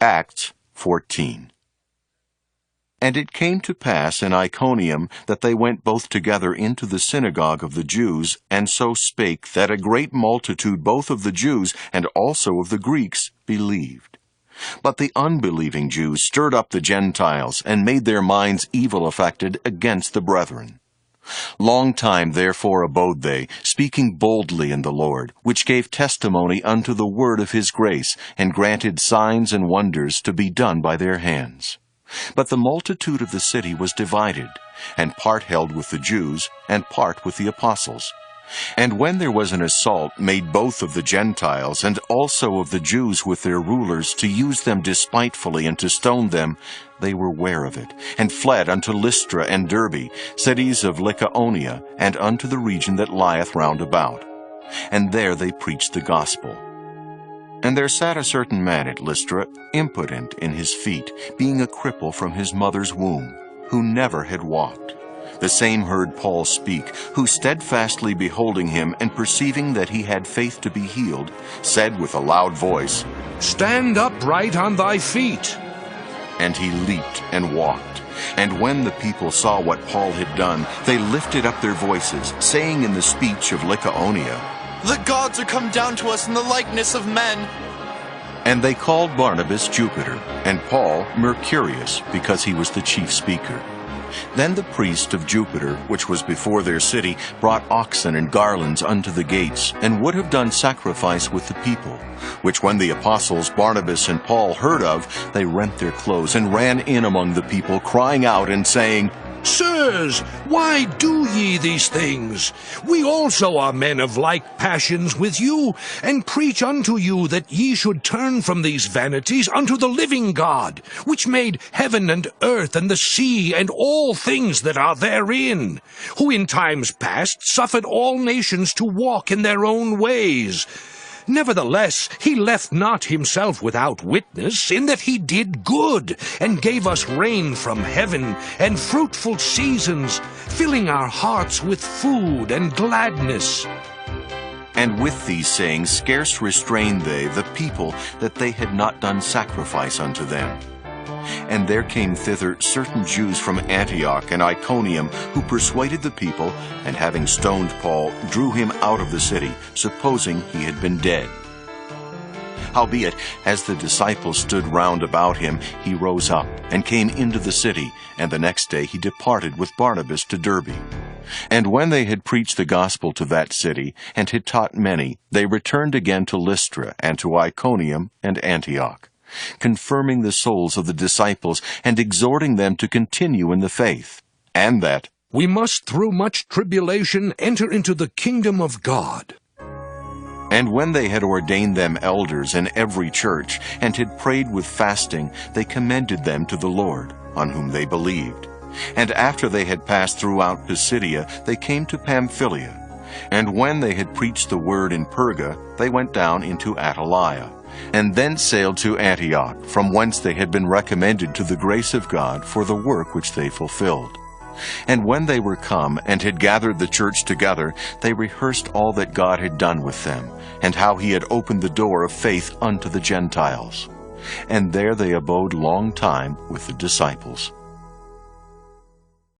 Acts 14. And it came to pass in Iconium that they went both together into the synagogue of the Jews, and so spake that a great multitude both of the Jews and also of the Greeks believed. But the unbelieving Jews stirred up the Gentiles, and made their minds evil affected against the brethren. Long time therefore abode they, speaking boldly in the Lord, which gave testimony unto the word of his grace, and granted signs and wonders to be done by their hands. But the multitude of the city was divided, and part held with the Jews, and part with the apostles. And when there was an assault made both of the Gentiles and also of the Jews with their rulers, to use them despitefully and to stone them, they were ware of it, and fled unto Lystra and Derbe, cities of Lycaonia, and unto the region that lieth round about. And there they preached the gospel. And there sat a certain man at Lystra, impotent in his feet, being a cripple from his mother's womb, who never had walked. The same heard Paul speak, who steadfastly beholding him, and perceiving that he had faith to be healed, said with a loud voice, Stand upright on thy feet. And he leaped and walked. And when the people saw what Paul had done, they lifted up their voices, saying in the speech of Lycaonia, The gods are come down to us in the likeness of men. And they called Barnabas Jupiter, and Paul Mercurius, because he was the chief speaker. Then the priest of Jupiter, which was before their city, brought oxen and garlands unto the gates, and would have done sacrifice with the people, which when the apostles Barnabas and Paul heard of, they rent their clothes, and ran in among the people, crying out and saying, Sirs, why do ye these things? We also are men of like passions with you, and preach unto you that ye should turn from these vanities unto the living God, which made heaven and earth and the sea and all things that are therein, who in times past suffered all nations to walk in their own ways. Nevertheless, he left not himself without witness, in that he did good, and gave us rain from heaven, and fruitful seasons, filling our hearts with food and gladness. And with these sayings scarce restrained they the people, that they had not done sacrifice unto them. And there came thither certain Jews from Antioch and Iconium, who persuaded the people, and having stoned Paul, drew him out of the city, supposing he had been dead. Howbeit, as the disciples stood round about him, he rose up, and came into the city, and the next day he departed with Barnabas to Derbe. And when they had preached the gospel to that city, and had taught many, they returned again to Lystra, and to Iconium and Antioch, confirming the souls of the disciples, and exhorting them to continue in the faith, and that we must through much tribulation enter into the kingdom of God. And when they had ordained them elders in every church, and had prayed with fasting, they commended them to the Lord, on whom they believed. And after they had passed throughout Pisidia, they came to Pamphylia. And when they had preached the word in Perga, they went down into Attalia, and then sailed to Antioch, from whence they had been recommended to the grace of God for the work which they fulfilled. And when they were come, and had gathered the church together, they rehearsed all that God had done with them, and how he had opened the door of faith unto the Gentiles. And there they abode long time with the disciples.